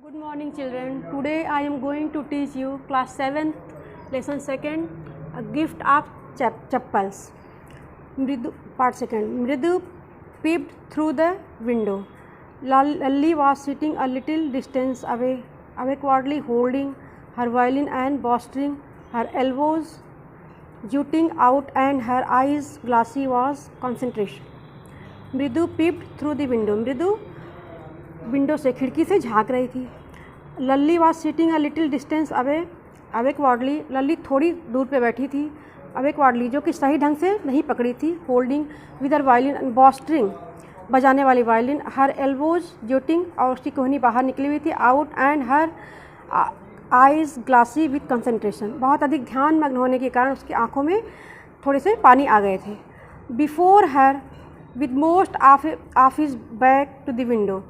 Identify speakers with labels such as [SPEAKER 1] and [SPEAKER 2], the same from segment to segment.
[SPEAKER 1] Good morning children. Today I am going to teach you class 7th lesson 2nd a gift of chappals. Part 2nd. Mridu peeped through the window. Lalli was sitting a little distance away, awkwardly holding her violin and bowstring, her elbows jutting out and her eyes glassy was concentration. मृदु peeped through the window. Mridu window से खिड़की से झांक रही थी. Lalli was sitting a little distance away awkwardly. Lalli थोड़ी दूर पे बैठी थी. अवेकवर्डली जो कि सही ढंग से नहीं पकड़ी थी. Holding with her violin and bowstring बजाने वाली वायलिन. हर एल्बोज जोटिंग और उसकी कोहनी बाहर निकली हुई थी. Out and her eyes glassy with concentration. बहुत अधिक ध्यान मग्न होने के कारण उसकी आंखों में थोड़े से पानी आ गए थे. Before her with most of his back to the window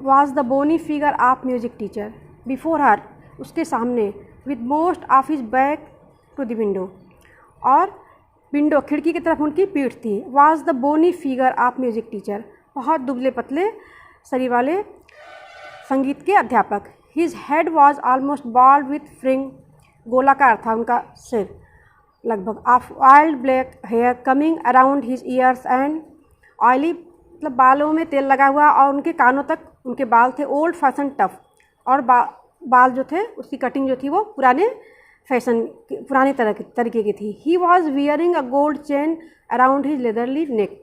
[SPEAKER 1] was the bony figure of music teacher. Before her उसके सामने with most of his back to the window और विंडो खिड़की की तरफ उनकी पीठ थी. was the bony figure of music teacher बहुत दुबले पतले शरीर वाले संगीत के अध्यापक. his head was almost bald with fring गोलाकार था उनका सिर लगभग. of wild black hair coming around his ears and oily मतलब बालों में तेल लगा हुआ और उनके कानों तक उनके बाल थे. ओल्ड फैशन टफ और बाल जो थे उसकी कटिंग जो थी वो पुराने तरीके की थी. He was wearing a gold chain around his leathery neck.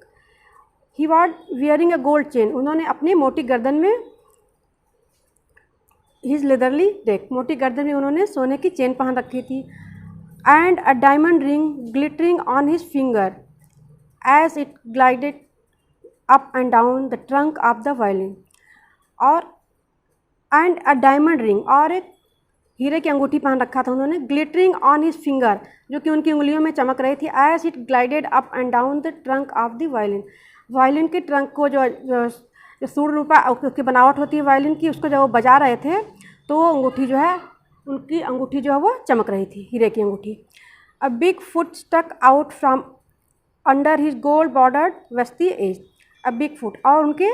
[SPEAKER 1] He was wearing a gold chain उन्होंने अपनी मोटी गर्दन में हिज लेदरली नेक मोटी गर्दन में उन्होंने सोने की चेन पहन रखी थी. And a diamond ring glittering on his finger as it glided up and down the trunk of the violin. और and a diamond ring और एक हीरे की अंगूठी पहन रखा था उन्होंने. glittering on his finger जो कि उनकी उंगलियों में चमक रही थी. as it glided up and down the trunk of the violin. Violin के ट्रंक को जो सूर्य रूपा उसकी बनावट होती है वायलिन की उसको जब वो बजा रहे थे तो वो अंगूठी जो है उनकी अंगूठी जो है वो चमक रही थी हीरे की अंगूठी. a big foot stuck out from under his gold bordered vesty edge. A big foot और उनके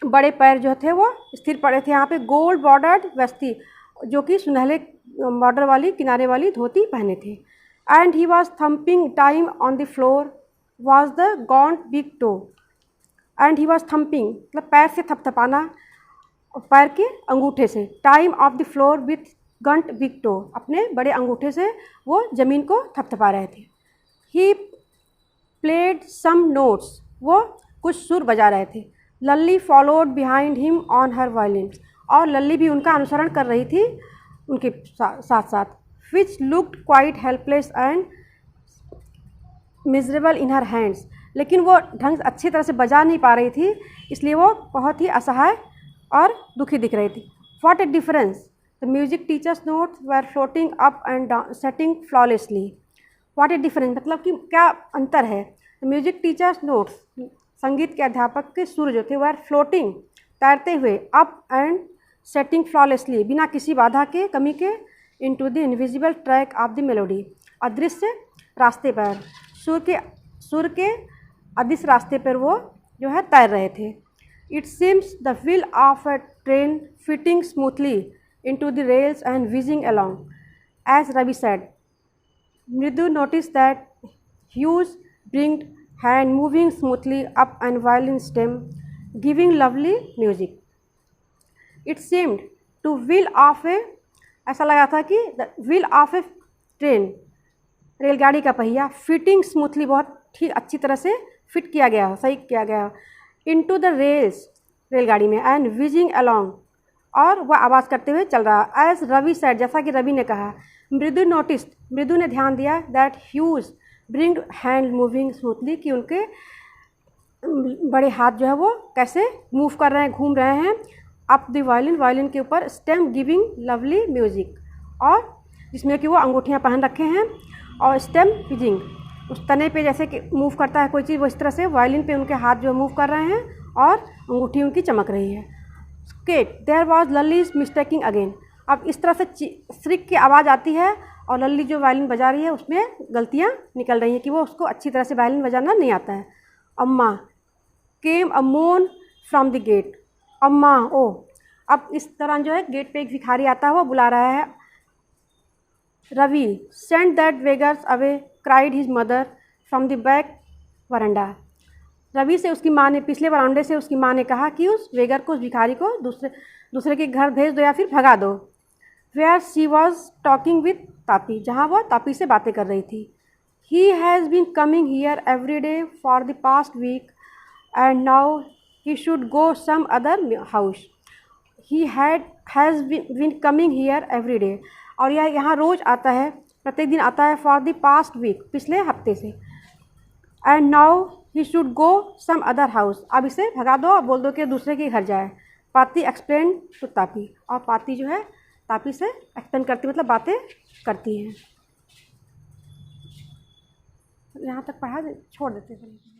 [SPEAKER 1] बड़े पैर जो थे वो स्थिर पड़े थे यहाँ पे. गोल्ड बॉर्डर्ड वेस्ती जो कि सुनहले बॉर्डर वाली किनारे वाली धोती पहने थे. And he was thumping time on the floor was the gaunt big toe. And he was thumping मतलब पैर से थपथपाना पैर के अंगूठे से. Time of the floor with gaunt big toe अपने बड़े अंगूठे से वो ज़मीन को थपथपा रहे थे. ही प्लेड सम नोट्स वो कुछ सुर बजा रहे थे. Lalli followed behind him on her violin और लल्ली भी उनका अनुसरण कर रही थी उनके साथ साथ. Which looked quite helpless and miserable in her hands लेकिन वो ढंग अच्छी तरह से बजा नहीं पा रही थी इसलिए वो बहुत ही असहाय और दुखी दिख रही थी. What A difference the music teachers notes were floating up and down setting flawlessly. What A difference मतलब कि क्या अंतर है. म्यूजिक टीचर्स नोट्स संगीत के अध्यापक के सुर जो थे वह फ्लोटिंग तैरते हुए अप एंड सेटिंग फ्लॉलेसली बिना किसी बाधा के कमी के into the invisible track of the melody अदृश्य रास्ते पर सुर के अदृश्य रास्ते पर वो जो है तैर रहे थे. It seems the wheel of a train fitting smoothly into the rails and wheezing along as Ravi said. Mridu notice that huge bringed hand moving smoothly up and violin stem giving lovely music. It seemed to wheel of a ऐसा लगा था कि the wheel of a train रेलगाड़ी का पहिया fitting smoothly बहुत ठीक अच्छी तरह से फिट किया गया सही किया गया into the rails रेलगाड़ी में and whizzing along और वह आवाज़ करते हुए चल रहा. as रवि said जैसा कि रवि ने कहा. मृदु noticed मृदु ने ध्यान दिया that huge bring hand moving smoothly कि उनके बड़े हाथ जो है वो कैसे मूव कर रहे हैं घूम रहे हैं. अप द वायलिन वायलिन के ऊपर स्टेम गिविंग लवली म्यूजिक और जिसमें कि वो अंगूठियाँ पहन रखे हैं और स्टेम विजिंग उस तने पे जैसे कि मूव करता है कोई चीज़ वो इस तरह से वायलिन पे उनके हाथ जो मूव कर रहे हैं और अंगूठी उनकी चमक रही है. Skate there was Lalli's mistaking again. अब इस तरह से श्रिक की आवाज़ आती है और लल्ली जो वायलिन बजा रही है उसमें गलतियाँ निकल रही हैं कि वो उसको अच्छी तरह से वायलिन बजाना नहीं आता है. अम्मा केम अ मोन फ्रॉम द गेट. अम्मा ओ अब इस दौरान जो है गेट पे एक भिखारी आता है, वो बुला रहा है, Ravi send that beggars away cried his mother from the back veranda. Ravi से उसकी माँ ने, पिछले वरांडे से उसकी माँ ने कहा कि उस बेगर को, उस भिखारी को दूसरे के घर भेज दो या फिर भगा दो। Where she was talking with Tapi, जहाँ वो तापी से बातें कर रही थी। He has been coming here every day for the past week and now he should go some other house. He has been coming here every day, और यह यहाँ रोज़ आता है, प्रत्येक दिन आता है, फॉर द पास्ट वीक, पिछले हफ्ते से। And now he should go some other house, अब इसे भगा दो और बोल दो कि दूसरे के घर जाए। पाती एक्सप्लेन टू तापी, और पाती जो है तापी से एक्सप्लेन करती, मतलब बातें करती हैं। यहाँ तक पढ़ा छोड़ देते हैं।